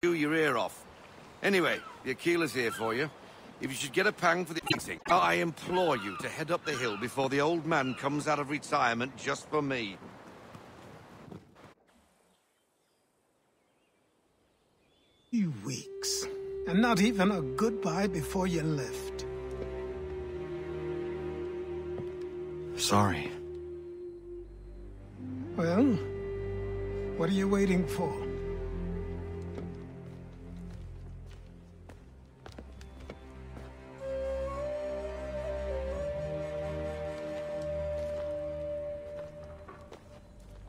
chew your ear off. Anyway, the Aquila's here for you. If you should get a pang for the thing, I implore you to head up the hill before the old man comes out of retirement just for me. You weeks, and not even a goodbye before you left. Sorry. Well, what are you waiting for?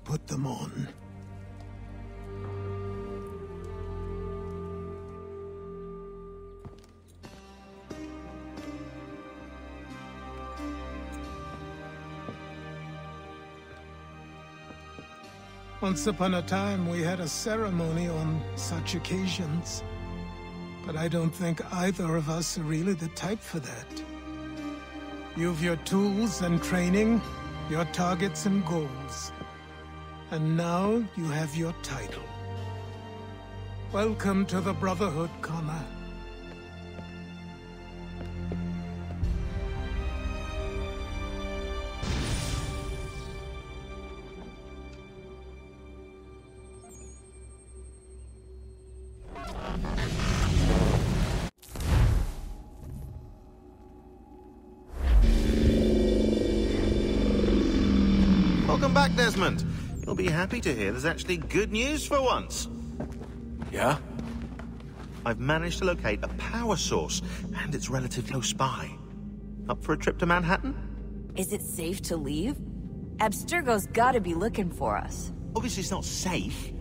Put them on. Once upon a time, we had a ceremony on such occasions. But I don't think either of us are really the type for that. You've your tools and training, your targets and goals. And now you have your title. Welcome to the Brotherhood, Connor. Welcome back, Desmond. You'll be happy to hear there's actually good news for once. Yeah? I've managed to locate a power source, and it's relatively close by. Up for a trip to Manhattan? Is it safe to leave? Abstergo's gotta be looking for us. Obviously it's not safe.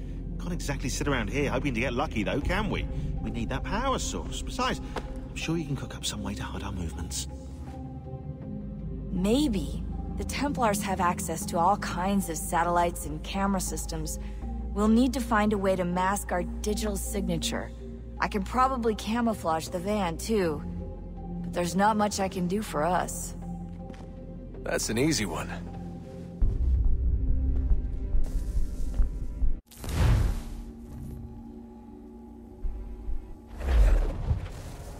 Can't exactly sit around here hoping to get lucky, though, can we? We need that power source. Besides, I'm sure you can cook up some way to hide our movements. Maybe. The Templars have access to all kinds of satellites and camera systems. We'll need to find a way to mask our digital signature. I can probably camouflage the van, too. But there's not much I can do for us. That's an easy one.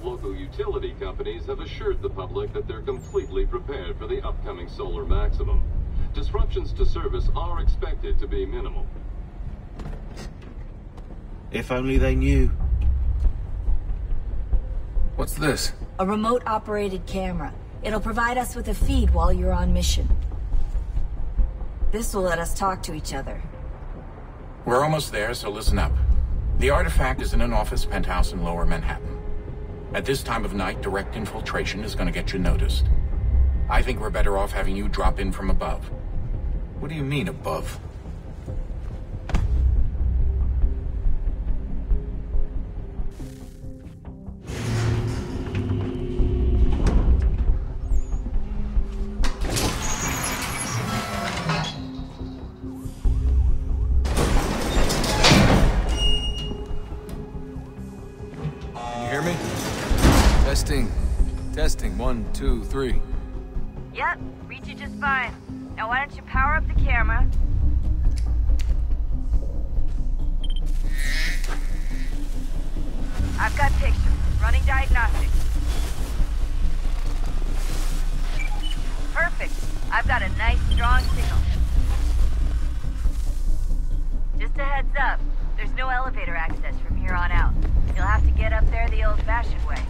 Local utility companies have assured the public that they're completely prepared for the upcoming solar maximum. Disruptions to service are expected to be minimal. If only they knew. What's this? A remote-operated camera. It'll provide us with a feed while you're on mission. This will let us talk to each other. We're almost there, so listen up. The artifact is in an office penthouse in Lower Manhattan. At this time of night, direct infiltration is going to get you noticed. I think we're better off having you drop in from above. What do you mean, above? Testing, 1, 2, 3. Yep, reach you just fine. Now why don't you power up the camera? I've got pictures. Running diagnostics. Perfect. I've got a nice, strong signal. Just a heads up, there's no elevator access from here on out. You'll have to get up there the old-fashioned way.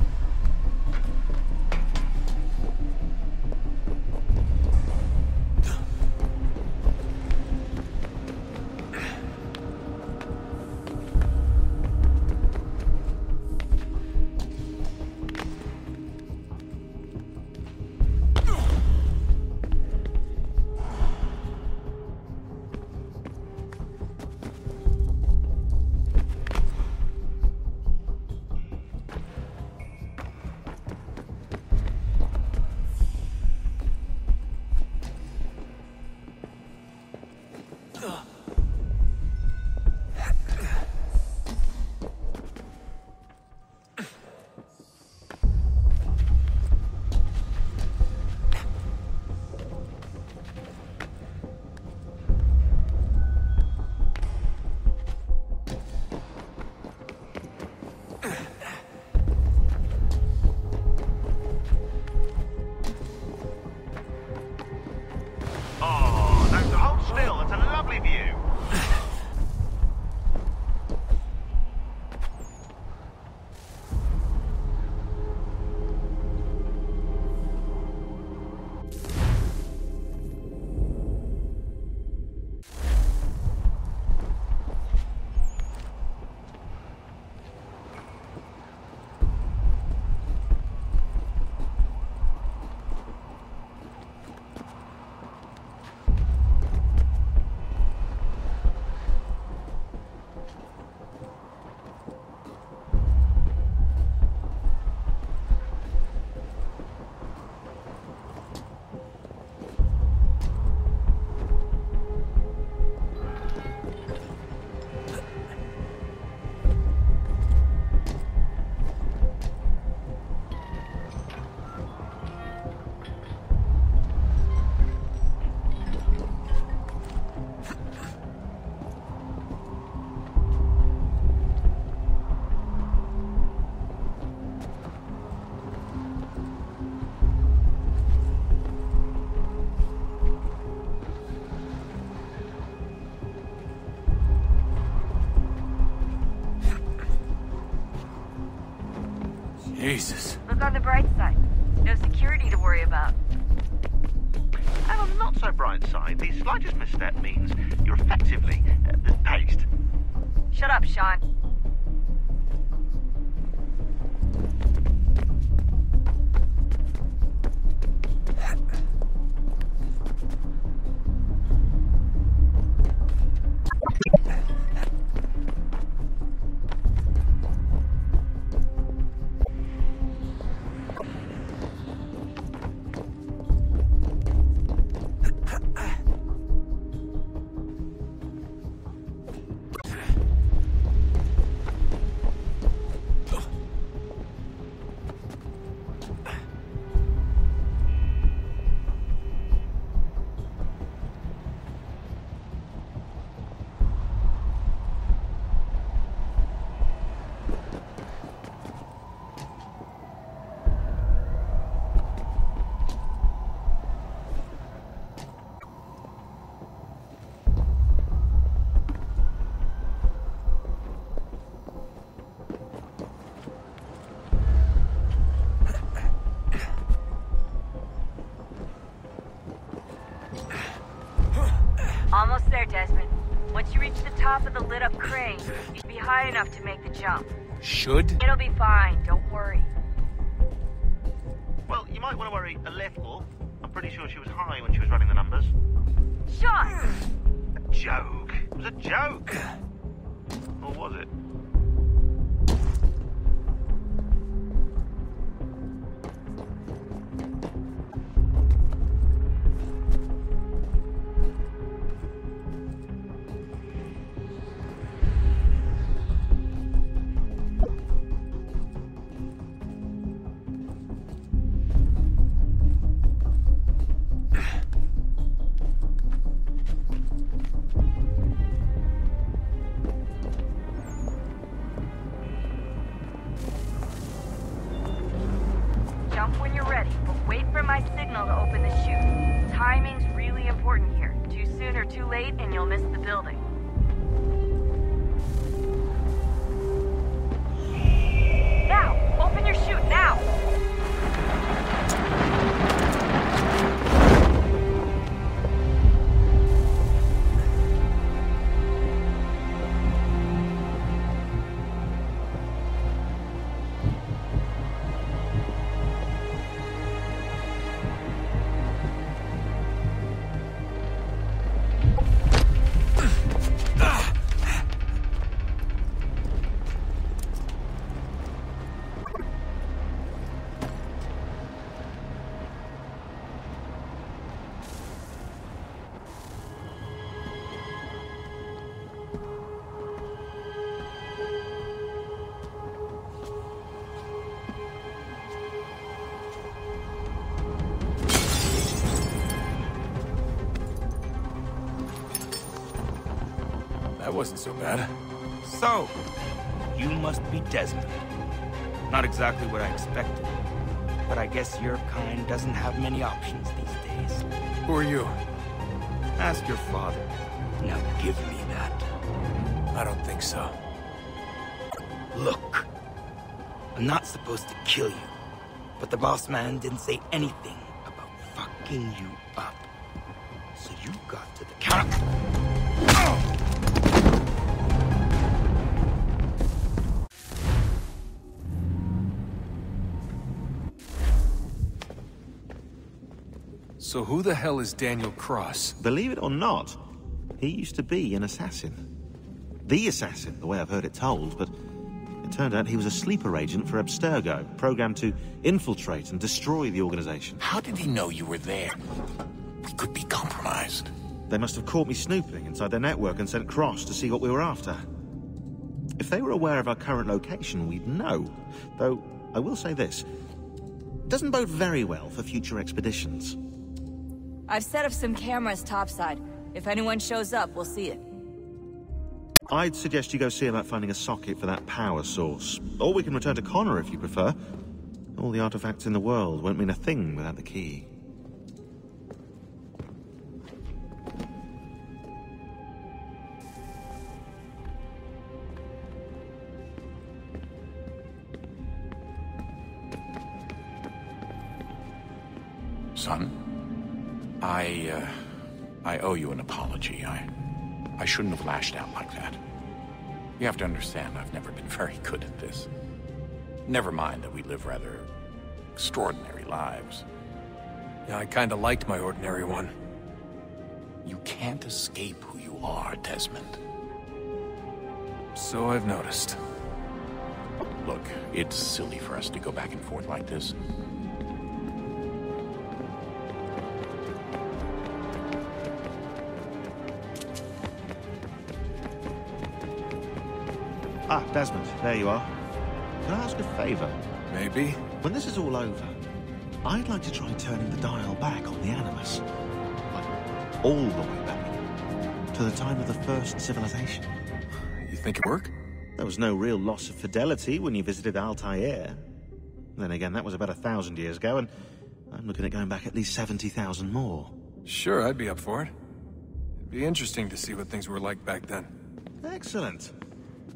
Jesus. Look on the bright side. No security to worry about. And on the not so bright side, the slightest misstep means you're effectively paste. Shut up, Sean. Almost there, Desmond. Once you reach the top of the lit-up crane, you'd be high enough to make the jump. Should? It'll be fine, don't worry. Well, you might want to worry a little. I'm pretty sure she was high when she was running the numbers. Sean! A joke. It was a joke. Or was it? Jump when you're ready, but wait for my signal to open the chute. Timing's really important here. Too soon or too late, and you'll miss the building. Now! Open your chute, now! That wasn't so bad. So, you must be Desmond. Not exactly what I expected, but I guess your kind doesn't have many options these days. Who are you? Ask your father. Now give me that. I don't think so. Look, I'm not supposed to kill you, but the boss man didn't say anything about fucking you up. So you got to the counter. So who the hell is Daniel Cross? Believe it or not, he used to be an assassin. The assassin, the way I've heard it told, but it turned out he was a sleeper agent for Abstergo, programmed to infiltrate and destroy the organization. How did he know you were there? We could be compromised. They must have caught me snooping inside their network and sent Cross to see what we were after. If they were aware of our current location, we'd know. Though, I will say this. It doesn't bode very well for future expeditions. I've set up some cameras topside. If anyone shows up, we'll see it. I'd suggest you go see about finding a socket for that power source. Or we can return to Connor if you prefer. All the artifacts in the world won't mean a thing without the key. Son, I owe you an apology. I shouldn't have lashed out like that. You have to understand, I've never been very good at this. Never mind that we live rather extraordinary lives. Yeah, I kinda liked my ordinary one. You can't escape who you are, Desmond. So I've noticed. Look, it's silly for us to go back and forth like this. Ah, Desmond, there you are. Can I ask a favor? Maybe? When this is all over, I'd like to try turning the dial back on the Animus. Like, all the way back. To the time of the first civilization. You think it'd work? There was no real loss of fidelity when you visited Altair. Then again, that was about 1,000 years ago, and I'm looking at going back at least 70,000 more. Sure, I'd be up for it. It'd be interesting to see what things were like back then. Excellent.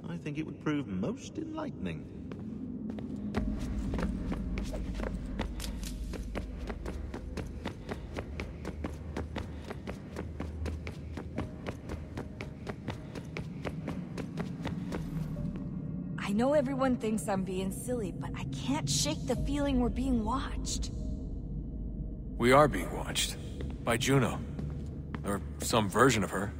I think it would prove most enlightening. I know everyone thinks I'm being silly, but I can't shake the feeling we're being watched. We are being watched. By Juno. Or some version of her.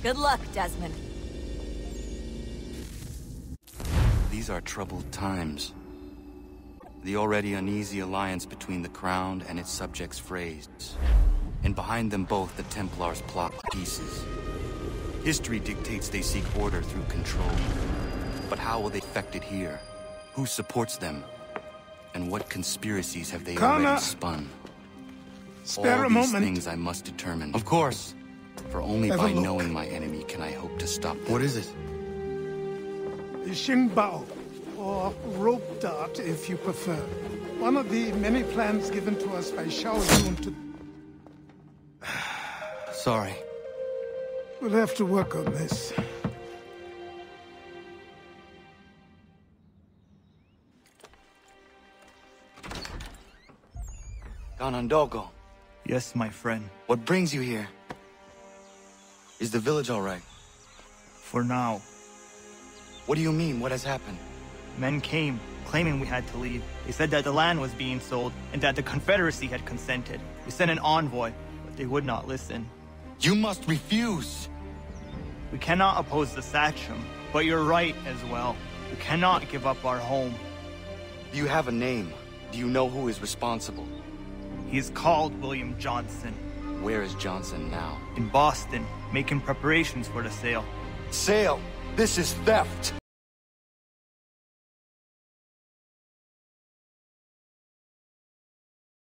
Good luck, Desmond. These are troubled times. The already uneasy alliance between the Crown and its subjects frays. And behind them both, the Templars plot pieces. History dictates they seek order through control. But how will they effect it here? Who supports them? And what conspiracies have they already spun? Spare All a these moment. things I must determine. Of course. For only Have a by look. knowing my enemy can I hope to stop them. What is it? The Xingbao, or rope dart if you prefer. One of the many plans given to us by Shao Yun to... Sorry. We'll have to work on this. Ganondogo, Yes, my friend. what brings you here? Is the village all right? For now. What do you mean? What has happened? Men came, claiming we had to leave. They said that the land was being sold, and that the Confederacy had consented. We sent an envoy, but they would not listen. You must refuse! We cannot oppose the Sachem, but you're right as well. We cannot give up our home. Do you have a name? Do you know who is responsible? He is called William Johnson. Where is Johnson now? In Boston, making preparations for the sale. Sale! This is theft!